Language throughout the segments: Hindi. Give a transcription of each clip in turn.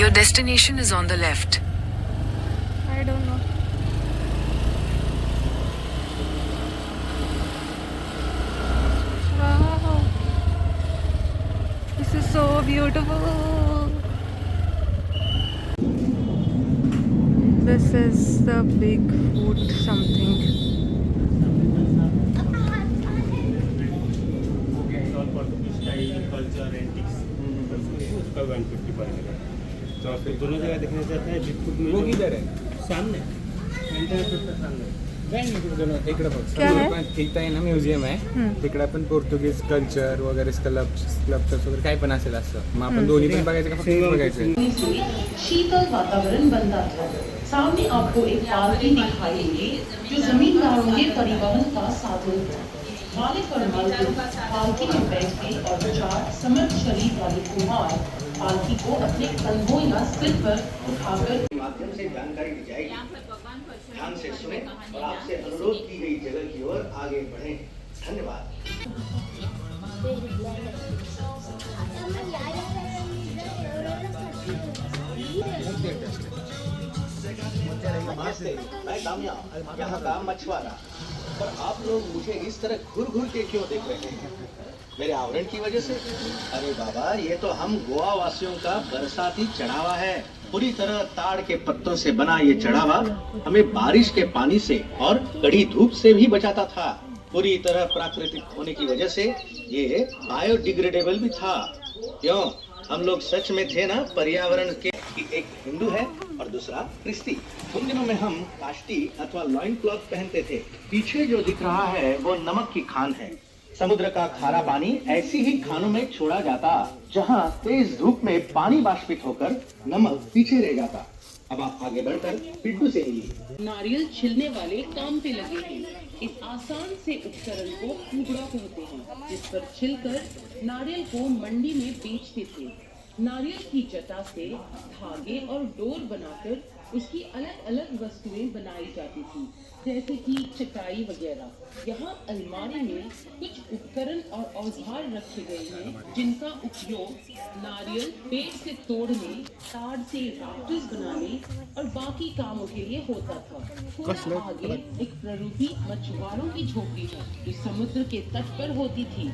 Your destination is on the left. I don't know. Wow. This is so beautiful. This is the Bigfoot something. Culture antics उसका 150 पड़ेगा। तो फिर दोनों जगह देखना चाहते हैं बिगफुट में वो किधर है? सामने सामने इकडे बघ क्या है? पण इथं आहे ना म्युझियम आहे तिकडे पण पोर्तुगीज कल्चर वगैरे स्कल्पचर्स वगैरे काय पण असेल असं मग आपण दोन्ही पण बघायचं का फक्त एक बघायचं? शीतल वातावरण बनता था। सामने आपको एक पालकी दिखाई देगी जो जमींदारों के परिवहन का साधन है। मालिक और मालकिन पालकी में बैठे और 4 समर्थ शरीर वाले कुम्हार पालकी को अपने कंधों या सिर पर उठाकर माध्यम से जानकारी दी जाएगी। ध्यान से सुने और आपसे अनुरोध की गई जगह की ओर आगे बढ़ें। धन्यवाद। मैं दामिया, यहाँ का मछुआरा। पर आप लोग मुझे इस तरह घूर घूर के क्यों देख रहे हैं? मेरे आवरण की वजह से? अरे बाबा, ये तो हम गोवा वासियों का बरसाती चढ़ावा है। पूरी तरह ताड़ के पत्तों से बना ये चढ़ावा हमें बारिश के पानी से और कड़ी धूप से भी बचाता था। पूरी तरह प्राकृतिक होने की वजह से ये बायोडिग्रेडेबल भी था। क्यों? हम लोग सच में थे ना पर्यावरण के। एक हिंदू है और दूसरा क्रिस्ती। उन दिनों में हम काष्टी अथवा लॉइन क्लॉथ पहनते थे। पीछे जो दिख रहा है वो नमक की खान है। समुद्र का खारा पानी ऐसी ही खानों में छोड़ा जाता जहाँ तेज धूप में पानी वाष्पित होकर नमक पीछे रह जाता। अब आप आगे बढ़कर पिड्डू से मिलिए। नारियल छिलने वाले काम पे लगे हैं। इस आसान से उपकरण को कुबड़ा कहते हैं, जिस पर छिलकर नारियल को मंडी में बेचते थे। नारियल की जटा से धागे और डोर बनाकर उसकी अलग अलग वस्तुएं बनाई जाती थी, जैसे कि चटाई वगैरह। यहाँ अलमारी में कुछ उपकरण और औजार रखे गए हैं जिनका उपयोग नारियल पेड़ से तोड़ने, ताड़ से राफ्टर्स बनाने और बाकी कामों के लिए होता था। थोड़ा आगे एक प्ररूपी मछुआरों की झोपड़ी है जो समुद्र के तट पर होती थी।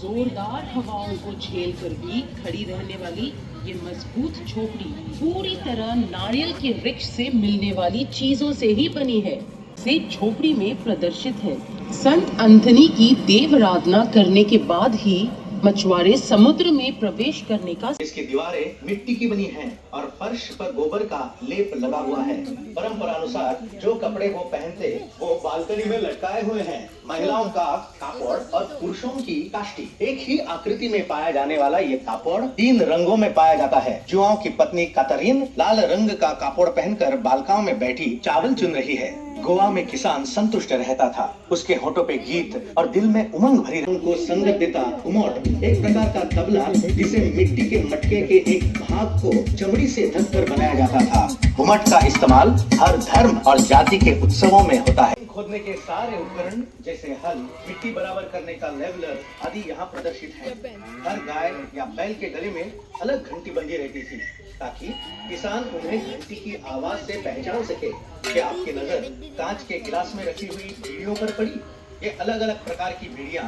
जोरदार हवाओं को झेल कर भी खड़ी रहने वाली ये मजबूत झोपड़ी पूरी तरह नारियल के वृक्ष से मिलने वाली चीजों से ही बनी है। से झोपड़ी में प्रदर्शित है। संत अंथनी की देवाराधना करने के बाद ही मछुआरे समुद्र में प्रवेश करने का। इसकी दीवारें मिट्टी की बनी हैं और फर्श पर गोबर का लेप लगा हुआ है। परंपरा अनुसार जो कपड़े वो पहनते वो बालकनी में लटकाए हुए हैं। महिलाओं का कापड़ और पुरुषों की काष्टी। एक ही आकृति में पाया जाने वाला ये कापड़ 3 रंगों में पाया जाता है। जुआओं की पत्नी कातरीन लाल रंग का कापड़ पहनकर बालकाओं में बैठी चावल चुन रही है। गोवा में किसान संतुष्ट रहता था। उसके होठों पे गीत और दिल में उमंग भरी उनको संगत देता उमोट, एक प्रकार का तबला जिसे मिट्टी के मटके के एक भाग को चमड़ी से ढककर बनाया जाता था। उमट का इस्तेमाल हर धर्म और जाति के उत्सवों में होता है। खोदने के सारे उपकरण जैसे हल, मिट्टी बराबर करने का लेवलर आदि यहाँ प्रदर्शित है। हर गाय या बैल के गले में अलग घंटी बंधी रहती थी ताकि किसान उन्हें घंटी की आवाज से पहचान सके। क्या आपकी नजर कांच के गिलास में रखी हुई बीड़ियों पर पड़ी? ये अलग अलग प्रकार की बीड़ियां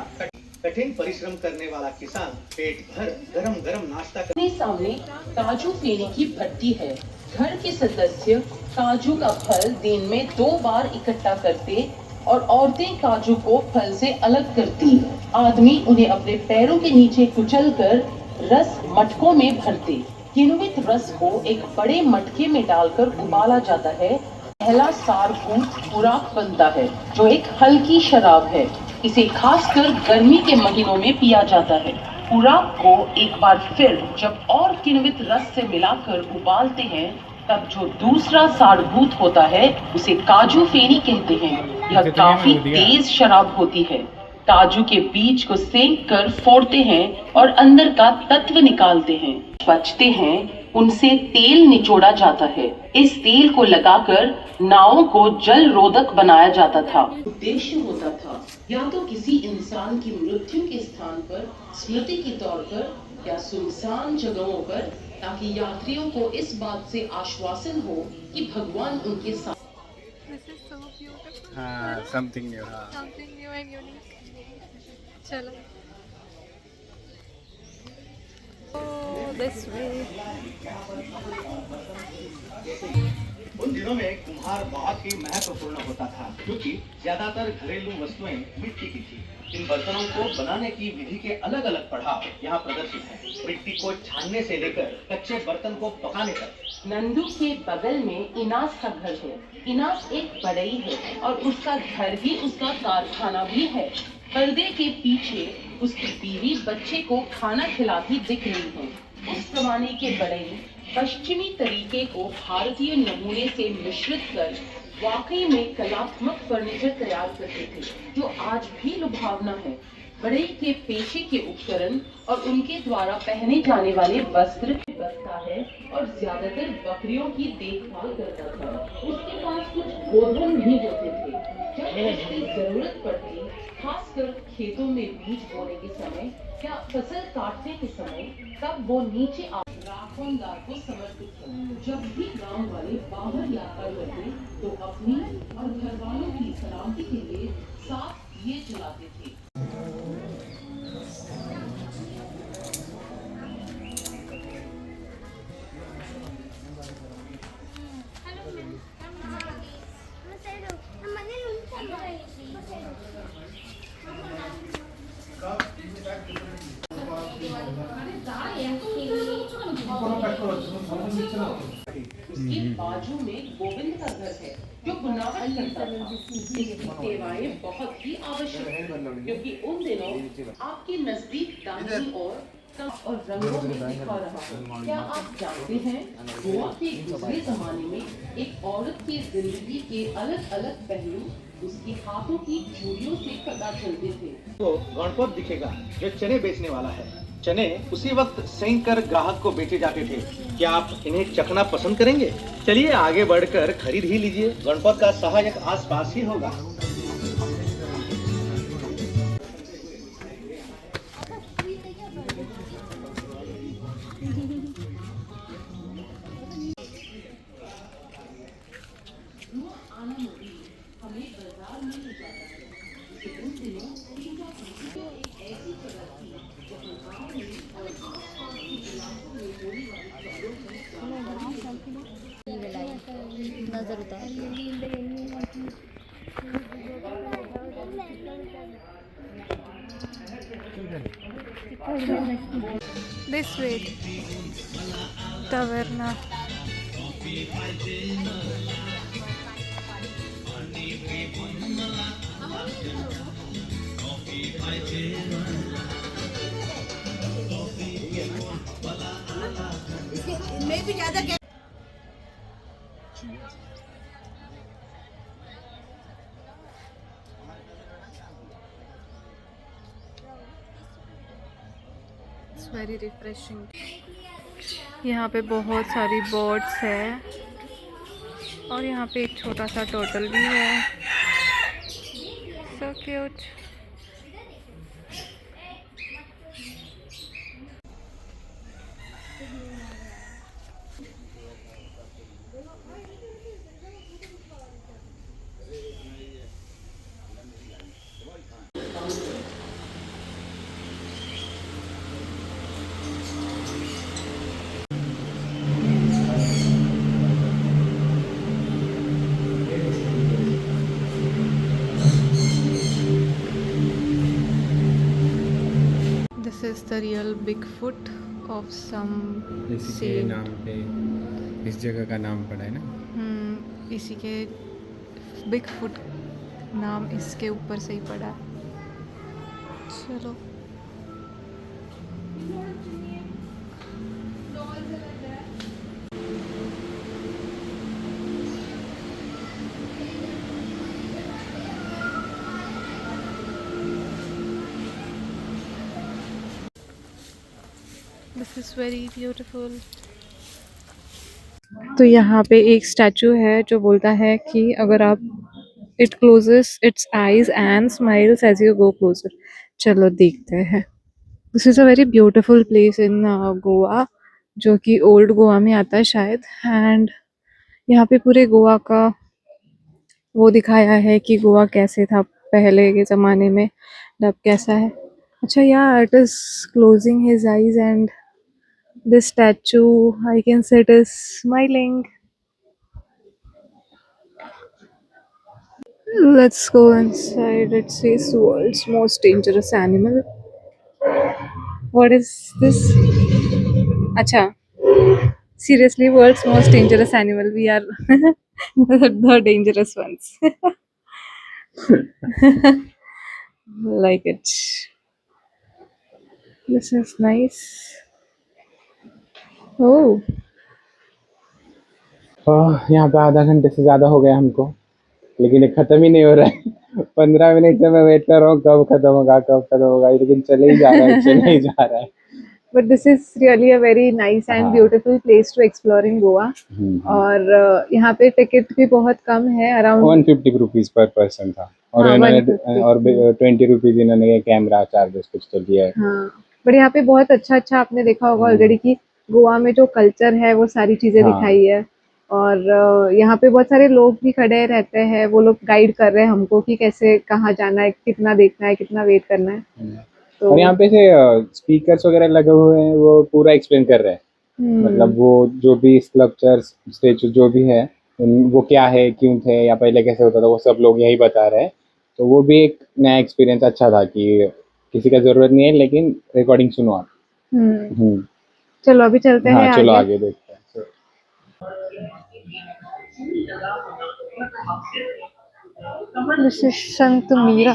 कठिन परिश्रम करने वाला किसान पेट भर गरम गरम नाश्ता अपने सामने काजू फेने की भट्टी है। घर के सदस्य काजू का फल दिन में 2 बार इकट्ठा करते और औरतें काजू को फल से अलग करती। आदमी उन्हें अपने पैरों के नीचे कुचलकर रस मटकों में भरते। किण्वित रस को एक बड़े मटके में डालकर उबाला जाता है। पहला सारभूत खुराक बनता है जो एक हल्की शराब है। इसे खासकर गर्मी के महीनों में पिया जाता है। खुराक को एक बार फिर जब और किण्वित रस से मिलाकर उबालते हैं तब जो दूसरा सारभूत होता है उसे काजू फेनी कहते हैं। यह काफी तेज शराब होती है। काजू के बीज को सेंक कर फोड़ते हैं और अंदर का तत्व निकालते हैं। बचते हैं उनसे तेल निचोड़ा जाता है। इस तेल को लगाकर नावों को जल रोधक बनाया जाता था। उद्देश्य होता था या तो किसी इंसान की मृत्यु के स्थान पर स्मृति के तौर पर या सुनसान जगहों पर ताकि यात्रियों को इस बात से आश्वासन हो कि भगवान उनके साथ। This is so beautiful. हाँ समथिंग न्यू हाँ Something new and unique. चलो. Oh, this way. उन दिनों में कुम्हार बहुत ही महत्वपूर्ण होता था क्योंकि ज्यादातर घरेलू वस्तुएं मिट्टी की थी। इन बर्तनों को बनाने की विधि के अलग अलग पड़ाव यहाँ प्रदर्शित हैं। मिट्टी को छानने से लेकर कच्चे बर्तन को पकाने तक। नंदू के बगल में इनास का घर है। इनास एक बढ़ई है और उसका घर ही उसका कारखाना भी है। पर्दे के पीछे उसकी बीवी बच्चे को खाना खिलाती दिख रही है। उस जमाने के बढ़ई पश्चिमी तरीके को भारतीय नमूने से मिश्रित कर वाकई में कलात्मक फर्नीचर तैयार करते थे जो आज भी लुभावना है। बढ़ई के पेशे के उपकरण और उनके द्वारा पहने जाने वाले वस्त्र बसता है और ज्यादातर बकरियों की देखभाल करता था। उसके पास कुछ गोधन भी होते थे। जब उसकी जरूरत पड़ती, खासकर खेतों में बीज बोने के समय या फसल काटने के समय, तब वो नीचे राखोंदार को समर्पित था। जब भी गांव वाले बाहर यात्रा करते तो अपनी और घर वालों की सलामती के लिए साथ दिए जलाते थे। उसके बाजू में गोविंद का घर है जो बुनावट करता था। इसकी सेवाएं बहुत ही आवश्यक है क्योंकि उन दिनों आपके नजदीक दाहिनी ओर और रंगों में दिखा रहा है। क्या आप जानते हैं गोवा के दूसरे जमाने में एक औरत की जिंदगी के अलग अलग पहलू उसके हाथों की चूड़ियों से पता चलते थे। तो गणपत दिखेगा जो चने बेचने वाला है। चने उसी वक्त सेंक कर ग्राहक को बेचे जाते थे। क्या आप इन्हें चखना पसंद करेंगे? चलिए आगे बढ़कर खरीद ही लीजिए। गणपत का सहायक आसपास ही होगा। नजर उतार This way. Taverna. मैं भी ज्यादा It's very refreshing. यहाँ पे बहुत सारी बोट्स है और यहाँ पे एक छोटा सा टर्टल भी है। So cute. This is the real Bigfoot of some इसी के saint. नाम पे इस जगह का नाम पड़ा है ना। इसी के बिगफुट नाम इसके ऊपर से ही पड़ा है। चलो दिस इज़ वेरी ब्यूटीफुल। तो यहाँ पे एक स्टैचू है जो बोलता है कि अगर आप it closes its eyes and smiles as you go closer. चलो देखते हैं। This is a very beautiful place in Goa जो कि ओल्ड गोवा में आता है शायद। एंड यहाँ पे पूरे गोवा का वो दिखाया है कि गोवा कैसे था पहले के ज़माने में, अब कैसा है। अच्छा, या it is closing his eyes and this statue I can say it is smiling. Let's go inside. It says world's most dangerous animal. What is this? Acha. Seriously, world's most dangerous animal. We are the dangerous ones. Like it. This is nice. Oh. यहाँ पे आधा घंटे से ज्यादा हो गया हमको, लेकिन ये खत्म ही नहीं हो रहा है। 15 मिनट से मैं वेट कर रहा हूँ कब खत्म होगा कब खत्म होगा, लेकिन चले ही जा रहा है चले ही जा रहा है। But this is really a very nice and beautiful place to explore in Goa. और यहाँ पे टिकट भी बहुत कम है, अराउंड 150 रुपीज पर पर्सन था, और हाँ, इन्होंने 150 और 20 रुपीज इन्होंने कैमरा चार्जेस कुछ तो दिया है। हाँ, बट यहाँ पे बहुत अच्छा अच्छा आपने देखा होगा ऑलरेडी कि गोवा में जो कल्चर है वो सारी चीजें दिखाई है। और यहाँ पे बहुत सारे लोग भी खड़े रहते हैं, वो लोग गाइड कर रहे हैं हमको कि कैसे कहाँ जाना है, कितना देखना है, कितना वेट करना है। तो और यहाँ पे से स्पीकर्स वगैरह लगे हुए हैं, वो पूरा एक्सप्लेन कर रहे हैं। मतलब वो जो भी स्कल्पचर स्टेचू जो भी है वो क्या है, क्यों थे या पहले कैसे होता था, वो सब लोग यही बता रहे हैं। तो वो भी एक नया एक्सपीरियंस अच्छा था कि किसी का जरूरत नहीं है, लेकिन रिकॉर्डिंग सुनो आप। चलो अभी चलते हैं हाँ, चलो आगे देखते हैं। दिस इज संत मीरा।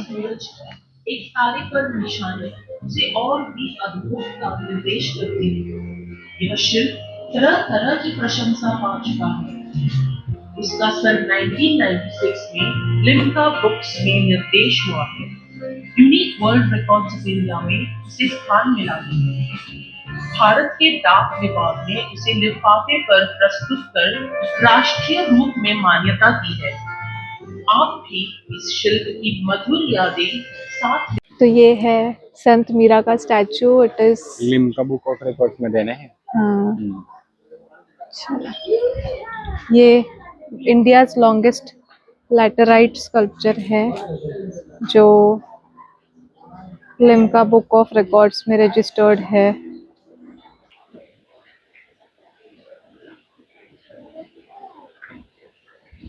एक तारे पर निशानी उसे और भी अद्भुत का निर्देश करती है। यह शिल्प तरह तरह की प्रशंसा पा चुका है। उसका सन 1996 में लिम्का बुक्स में निर्देश हुआ है। Unique world records of India में उसे स्थान मिला है। भारत के डाक विभाग ने उसे लिफाफे पर प्रस्तुत कर राष्ट्रीय रूप में मान्यता दी है। आप भी इस शिल्प की मधुर यादें साथ। तो ये है संत मीरा का statue. It is Limca book of records में देना है। हाँ, ये इंडियाज लॉन्गेस्ट लैटेराइट स्कल्पचर है जो लिम्का बुक ऑफ रिकॉर्ड्स में रजिस्टर्ड है।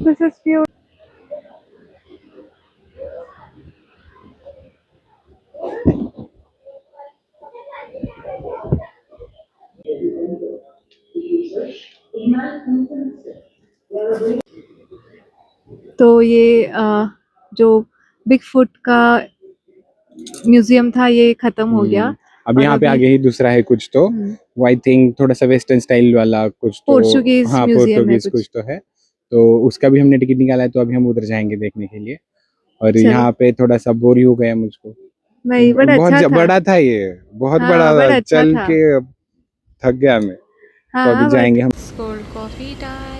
This is beautiful. तो ये जो बिग फुट का म्यूजियम था ये खत्म हो गया। अब यहाँ पे आगे ही दूसरा है कुछ तो, वो आई थिंक थोड़ा सा वेस्टर्न स्टाइल वाला कुछ तो, पोर्चुगीज हाँ म्यूजियम है पोर्चुगीज कुछ तो है। तो उसका भी हमने टिकट निकाला है, तो अभी हम उधर जाएंगे देखने के लिए। और यहाँ पे थोड़ा सा बोर ही हो गया मुझको। नहीं, बड़ा बहुत अच्छा था। बड़ा था ये, बहुत हाँ, बड़ा बड़ा था। अच्छा चल था। के थक गया मैं। हाँ, तो अभी जाएंगे हम। Cold coffee time.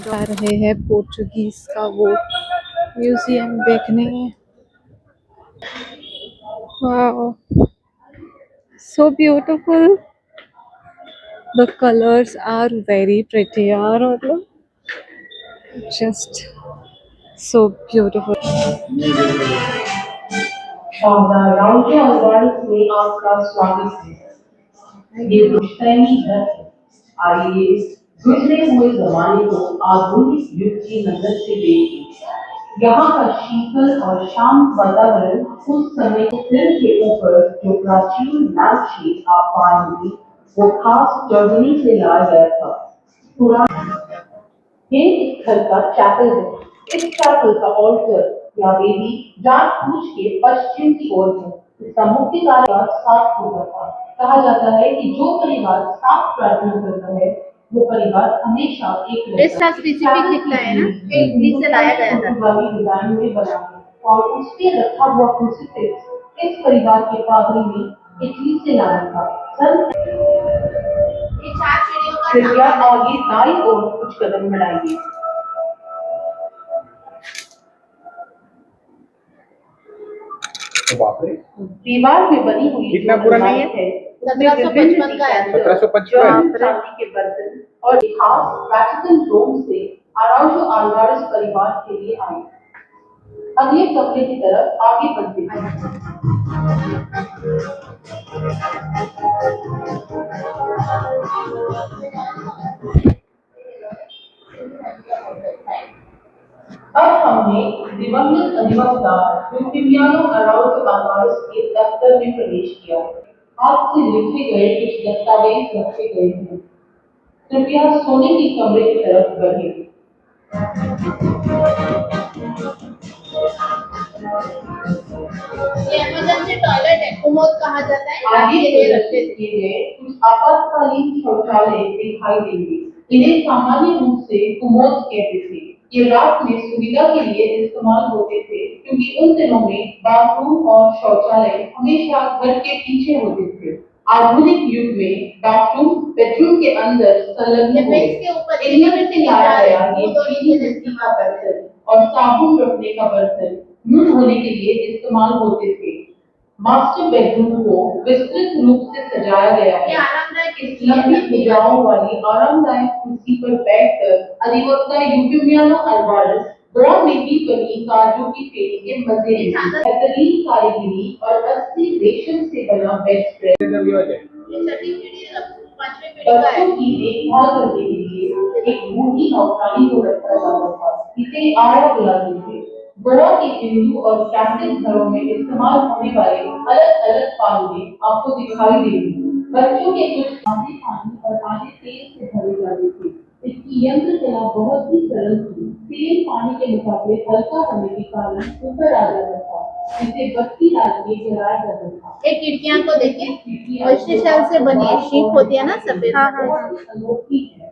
जा रहे हैं पोर्चुगीज का वो म्यूजियम देखने। Wow, so beautiful. The colors are very pretty यार, मतलब just so beautiful. राउंड में आपका स्वागत है। ये पुश्तैनी घर है। आइए गुजरे हुए जमाने को आधुनिक युग की नजर से देखें। यहाँ का शीतल और शांत वातावरण उस समय सिर के ऊपर जो प्राचीन लैंप शीट आप पाएंगे वो खास जर्मनी से लाया गया था। ये इस घर का चैपल है। इस चैपल का ऑल्टर या वेदी जाट पूछ के पश्चिम की ओर है। इसका मुख्य कार्य साफ होता था। कहा जाता है कि जो परिवार साफ प्रार्थना करता है वो परिवार हमेशा एक इसका स्पेसिफिक लिखा है ना, इटली से लाया गया था। डिजाइन में बना है और उस पे रखा हुआ क्रूसीफिक्स इस परिवार के पादरी ने इटली से लाया था। ये 4 पीढ़ियों का कृपया आगे दाईं ओर कुछ कदम बढ़ाइए। बाप रे, दीवार में बनी हुई इतना जो पुराना अलमारी है? उसमें 1755 का है। 1755 चांदी के बर्तन और खास वैटिकन रोम से अराउजो अल्वारेस परिवार के लिए आए। अगले कमरे की तरफ आगे बढ़ते हैं। अब हमने दिवंगत अधिवक्ता यूटिलियानो अराउजो अल्वारेस के दफ्तर में प्रवेश किया। हाथ से लिखे गए कुछ दस्तावेज रखे गए हैं। कृपया सोने के कमरे की तरफ बढ़ें। ये इमरजेंसी टॉयलेट है, कुमोद कहा जाता है। आगे के लिए रखते थे। किए गए कुछ आपातकालीन शौचालय दिखाई देंगे। इन्हें सामान्य रूप से कुमोद कहते थे। ये रात में सुविधा के लिए इस्तेमाल होते थे, क्योंकि उन दिनों में बाथरूम और शौचालय हमेशा घर के पीछे होते थे। आधुनिक युग में बाथरूम बेडरूम के अंदर संलग्न हुए। इसके ऊपर इनमें से लाया गया ये वो दोनों चीनी मिट्टी का बर्तन और साबुन रखने का बर्तन मुंह धोने के लिए इस्तेमाल होते थे। मास्टर बेडरूम को विस्तृत रूप से सजाया गया ये है। आरामदायक इस लंबी भुजाओं वाली आरामदायक कुर्सी पर बैठकर अधिवक्ता यूटिलियानो अल्वारेस ब्राउन नेवी बनी काजू की फेरी के मजे लेते। बेहतरीन कारीगरी और असली रेशम से बना बेड स्प्रेड ये छठी पीढ़ी 5वीं पीढ़ी का है। बच्चों की देखभाल करने के लिए एक बूढ़ी नौकरानी को रखा जाता था। इसे आड़ा बुलाते थे। गोवा के हिंदू और कैथोलिक घरों में इस्तेमाल होने वाले अलग अलग पालने आपको दिखाई देंगे। बच्चों के कुछ आधे पानी और आधे तेल से भरे जाते थे। इसकी यंत्र कला बहुत ही सरल थी। तेल पानी के मुकाबले हल्का होने के कारण ऊपर आ जाता था। इसे बत्ती डाल के जलाया जाता था। ये खिड़कियां को देखिए, ऑयस्टर शेल से बनी है। शीप होती है ना सफेद। अनोखी है।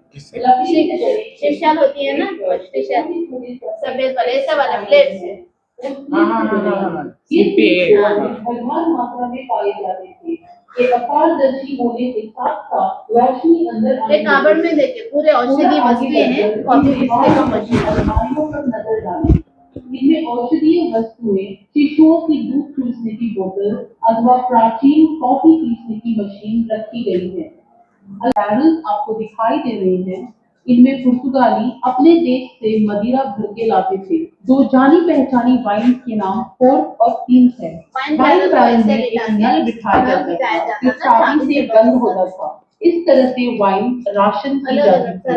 शीशा होती है ना, ऑयस्टर शेल सफेद वाले, ऐसा वाला प्लेट से। भगवान मात्रा में पाए जाते थे। ये अपारदर्शी होने के साथ साथ रोशनी अंदर ये काबड़ में देखिए, पूरे औषधीय वस्तुएं हैं। कॉफी पीसने का मशीन। अलमारियों पर नजर डालें। इनमें औषधीय वस्तुएं, शिशुओं की दूध चूसने की बोतल अथवा प्राचीन कॉफी पीसने की मशीन रखी गई है। बैरल्स आपको दिखाई दे रहे हैं। इनमें पुर्तगाली अपने देश से मदिरा भर के लाते थे। दो जानी पहचानी वाइन के नाम फोर्ट और टीन्स है। वाइन बैरल में एक नल बिठाया जाता था जो चाबी से बंद होता था। इस तरह से वाइन राशन की जाती थी।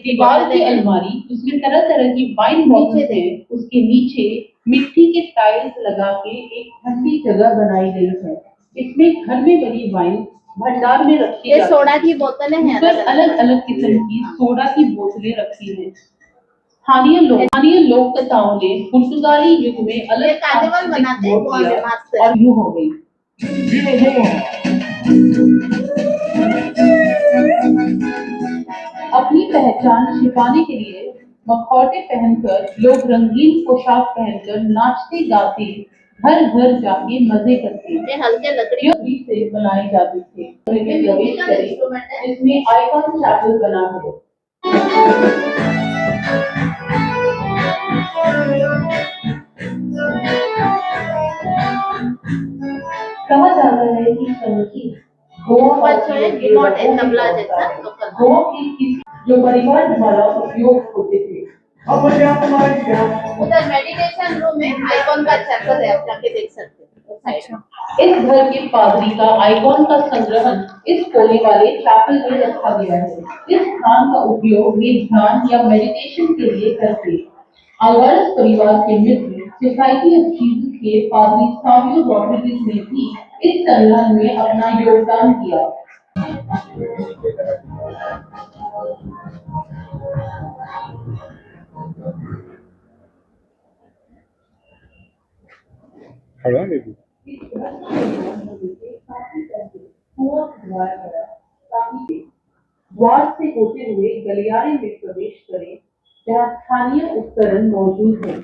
दीवार की अलमारी, उसमें तरह तरह की वाइन बॉटल्स है। उसके नीचे मिट्टी के टाइल्स लगा के एक ठंडी जगह बनाई गई है। इसमें घर में बनी वाइन भंडार में रखी ये जाती सोडा की बोतलें हैं। अलग अलग किस्म की सोडा की बोतलें रखी हैं। स्थानीय लोक कथाओं ने पुर्तगाली युग में अलग कार्निवल बनाते हैं गोवा में मास्टर। और यूं हो गई। अपनी पहचान छिपाने के लिए मखौटे पहनकर लोग रंगीन पोशाक पहनकर नाचते गाते घर घर जाके मजे करते। ये हल्के लकड़ियों से बनाए जाते थे। प्रवेश करें, इसमें आइकॉन चैपल बना है। कहा जाता है कि संगीत गोवा तबला जैसा लोकल। गोवा की किसी जो परिवार द्वारा उपयोग होते थे। उधर मेडिटेशन रूम में आइकॉन का चैपल है, आप जाके देख सकते हैं। इस घर के पादरी का आइकॉन का संग्रहण इस कोने वाले चैपल में रखा गया है। इस स्थान का उपयोग वे ध्यान या मेडिटेशन के लिए करते। अल्वारेस परिवार के मित्र सोसाइटी ऑफ जीसस के पादरी सावियो रॉड्रिगेज ने भी इस संग्रहण में अपना योगदान दिया। द्वार से होते हुए गलियारे में प्रवेश करें। जहाँ स्थानीय उपकरण मौजूद हैं।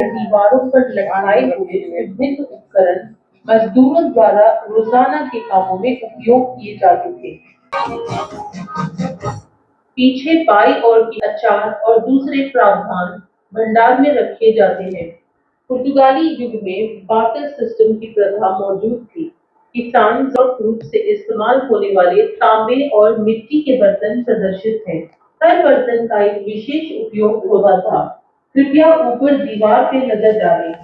दीवारों पर लटकाए हुए विभिन्न उपकरण मजदूरों द्वारा रोजाना के कामों में उपयोग किए जाते थे। पीछे बाईं ओर की अचार और दूसरे प्रावधान भंडार में रखे जाते हैं। पुर्तगाली युग में बार्टर सिस्टम की प्रथा मौजूद थी। किसान मुख्य रूप से इस्तेमाल होने वाले तांबे और मिट्टी के बर्तन प्रदर्शित हैं। हर बर्तन का एक विशेष उपयोग होता था। कृपया ऊपर दीवार पे नजर डालें।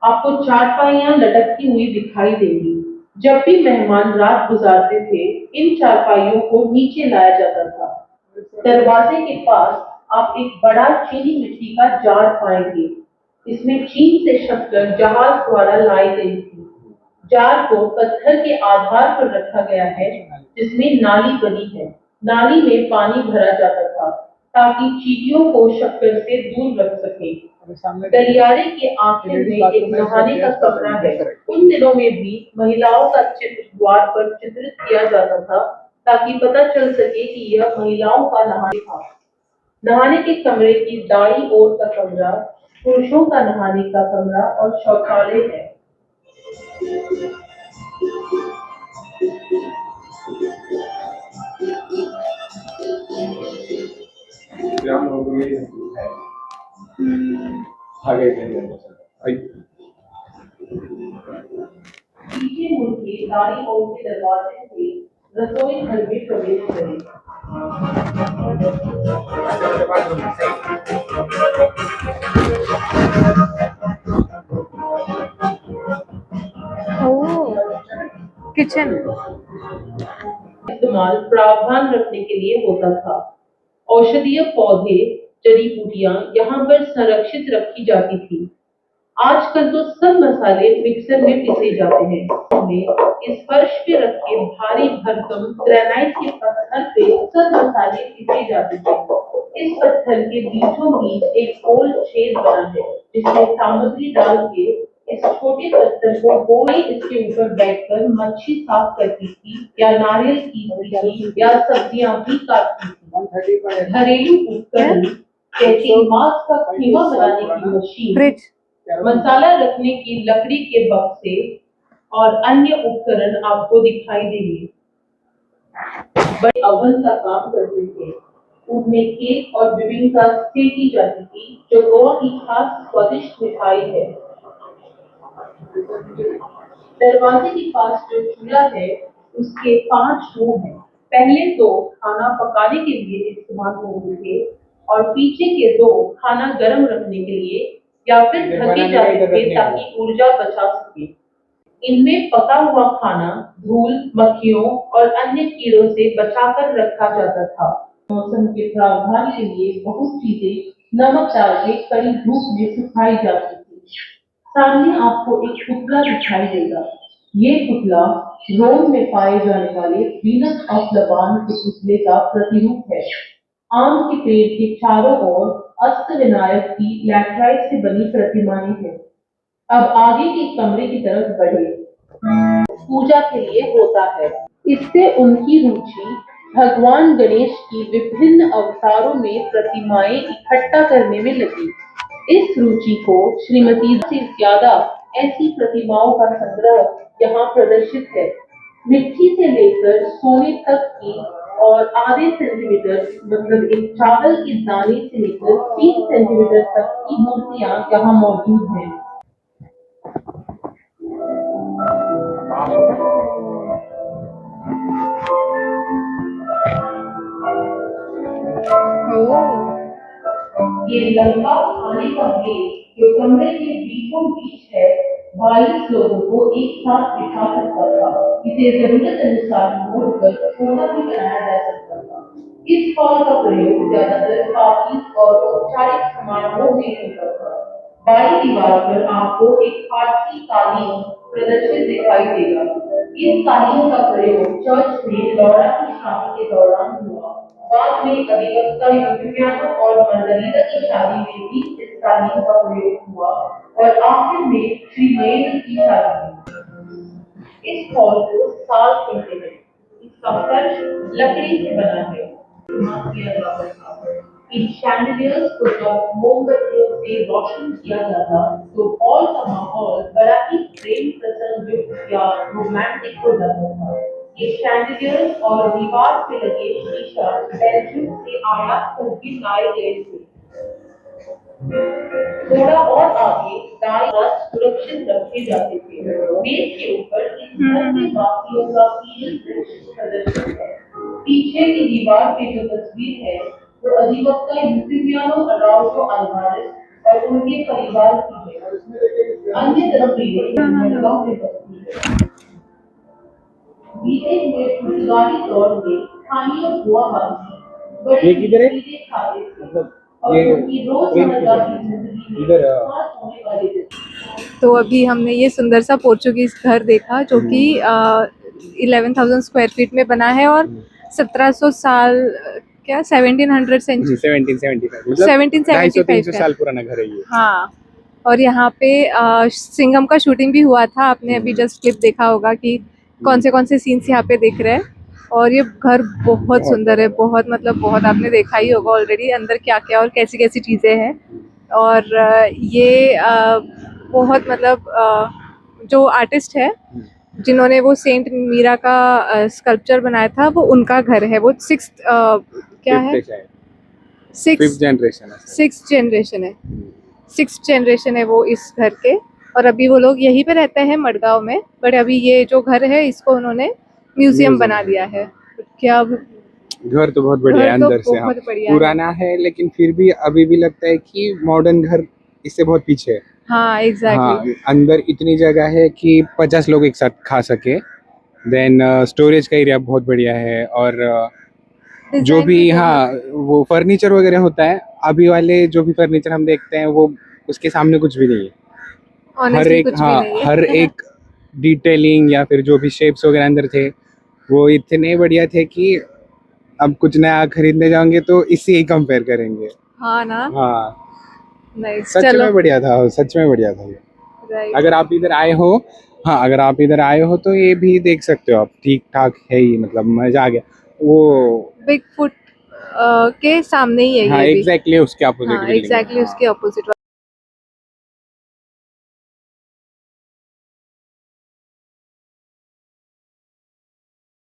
आपको चारपाइयां लटकती हुई दिखाई देंगी। जब भी मेहमान रात गुजारते थे, इन चारपाइयों को नीचे लाया जाता था। दरवाजे के पास आप एक बड़ा चीनी मिट्टी का जार पाएंगे। इसमें चीन से शक्कर जहाज द्वारा लाई गई थी। जार को पत्थर के आधार पर रखा गया है, जिसमें नाली बनी है। नाली में पानी भरा जाता था ताकि चींटियों को शक्कर से दूर रख सके। गलियारे के आखिर में एक नहाने का कमरा है। उन दिनों में भी महिलाओं का चित्र द्वार पर चित्रित किया जाता था ताकि पता चल सके कि यह महिलाओं का नहाने था। नहाने के कमरे की दाईं ओर का कमरा पुरुषों का नहाने का कमरा और शौचालय है। पीछे मुड़ के दाईं ओर के दरवाजे से रसोई घर में प्रवेश करें। किचन इस्तेमाल प्रावधान रखने के लिए होता था। औषधीय पौधे, जड़ी बूटियां यहाँ पर संरक्षित रखी जाती थी। आजकल तो सब मसाले मिक्सर में पीसे जाते हैं। हमें इस फर्श पे रखे भारी भरकम ग्रेनाइट के पत्थर पे सब मसाले पीसे जाते थे। इस पत्थर के बीचों बीच एक गोल छेद बना है, जिसमें सामग्री डाल के इस छोटे पत्थर को गोई इसके ऊपर बैठकर मच्छी साफ करती थी या नारियल पीसती थी या सब्जियां भी काटती थी। घरेलू उपकरण जैसे मांस का कीमा बनाने की मशीन, फ्रिज, मसाला रखने की लकड़ी के बक्से और अन्य उपकरण आपको दिखाई देंगे। बड़े अवन का काम करते थे। उनमें केक और बिबिंका सेकी जाती थी, जो गोवा की खास स्वादिष्ट मिठाई है। दरवाजे के पास जो चूल्हा है, उसके 5 मुंह हैं। पहले 2 खाना पकाने के लिए इस्तेमाल होते थे और पीछे के 2 खाना गर्म रखने के लिए या फिर ढके जाते थे ताकि ऊर्जा बचा सके। इनमें पका हुआ खाना धूल, मक्खियों और अन्य कीड़ों से बचाकर रखा जाता था। मौसम के प्रावधान के लिए बहुत चीजें नमक डाल के कड़ी धूप में सुखाई जाती थी। सामने आपको एक पुतला दिखाई देगा। ये पुतला रोम में पाए जाने वाले वीनस ऑफ लबान के पुतले का प्रतिरूप है। आम के पेड़ के चारों ओर अष्टविनायक की लैटराइट से बनी प्रतिमाएं हैं। अब आगे के कमरे की तरफ बढ़े। पूजा के लिए होता है। इससे उनकी रुचि भगवान गणेश की विभिन्न अवतारों में प्रतिमाएं इकट्ठा करने में लगी। इस रुचि को श्रीमती से ज्यादा ऐसी प्रतिमाओं का संग्रह यहाँ प्रदर्शित है। मिट्टी से लेकर सोने तक की और आधे सेंटीमीटर मतलब एक चावल के दाने से लेकर 3 सेंटीमीटर तक की मूर्तियां यहाँ मौजूद हैं। ये लंबा खाने का प्लेट जो कमरे के बीचों बीच है, 22 लोगों को एक साथ बिठा सकता था। इसे जरूरत अनुसार मोड़कर छोटा भी बनाया जा सकता था। इस हॉल का प्रयोग ज्यादातर पार्टी और औपचारिक समारोहों में होता था। बाई दीवार पर आपको एक फारसी कालीन प्रदर्शित दिखाई देगा। इस कालीन का प्रयोग चर्च में लौरा की शादी के दौरान हुआ। बाद में अधिवक्ता यूलियानो और मार्गरीटा की शादी में भी इस कालीन का प्रयोग हुआ और आखिर में श्री महेंद्र की शादी में। इस हॉल को साल कहते हैं। इसका फर्श लकड़ी से बना है। इन शैंडिलियर्स को जब मोमबत्तियों से रोशन किया जाता तो हॉल का माहौल बड़ा ही प्रेम प्रसन्न युक्त या रोमांटिक हो जाता था। ये शैंडिलियर्स और दीवार पे लगे शीशा बेल्जियम से आयात करके लाए गए थे। थोड़ा और आगे दाएं हाथ सुरक्षित रखे जाते थे। मेज के ऊपर इस घर के वासियों का पीली प्रदर्शन है। पीछे की दीवार पे जो तस्वीर है वो अधिवक्ता यूफिमियानो अराउजो अल्वारेस और उनके परिवार की है। अन्य तस्वीरें मडगांव में बसती है। बीते हुए पुर्तगाली दौर में स्थानीय गोवावासी बड़ी तस्वीरें खाते थे। मतलब और उनकी रोजमर्रा की जिंदगी में खास होने वाले दिन। तो अभी हमने ये सुंदर सा पोर्चुगीज घर देखा जो कि 11,000 स्क्वायर फीट में बना है और 1700 साल क्या 1700 सेंचुरी 1775 मतलब 1775 250-300 का। साल पुराना घर है ये। हाँ, और यहाँ पे सिंघम का शूटिंग भी हुआ था। आपने अभी जस्ट क्लिप देखा होगा कि कौन से सीन्स यहाँ पे दिख रहे हैं। और ये घर बहुत सुंदर है, बहुत मतलब बहुत, आपने देखा ही होगा ऑलरेडी अंदर क्या क्या और कैसी कैसी चीज़ें हैं। और ये बहुत मतलब जो आर्टिस्ट है जिन्होंने वो सेंट मीरा का स्कल्पचर बनाया था वो उनका घर है। वो क्या है फिफ्थ जनरेशन है। सिक्स जनरेशन है वो इस घर के। और अभी वो लोग यहीं पे रहते हैं मडगांव में। बट अभी ये जो घर है इसको उन्होंने म्यूजियम बना दिया है। क्या घर तो बहुत बढ़िया है घर तो अंदर से। हाँ, बहुत बढ़िया है। पुराना है लेकिन फिर भी अभी भी लगता है कि मॉडर्न घर इससे बहुत पीछे है। हाँ एग्जैक्टली। हाँ, अंदर इतनी जगह है कि 50 लोग एक साथ खा सके। देन स्टोरेज का एरिया बहुत बढ़िया है। और जो भी हाँ वो फर्नीचर वगैरह होता है, अभी वाले जो भी फर्नीचर हम देखते हैं वो उसके सामने कुछ भी नहीं है। हर एक हर एक डिटेलिंग या फिर जो भी शेप्स वगैरह अंदर थे वो इतने बढ़िया थे कि अब कुछ नया खरीदने जाओगे तो इससे ही कंपेयर करेंगे। हाँ ना। हाँ, नाइस। सच चलो में बढ़िया था, सच में बढ़िया था ये। राइट। अगर आप इधर आए हो, हाँ अगर आप इधर आए हो तो ये भी देख सकते हो आप। ठीक ठाक है ही, मतलब मजा आ गया। वो बिग फुट के सामने ही है हाँ ये भी। एग्जैक्टली उसके अपोजिट हाँ एग्जैक्टली उसके अपोजिट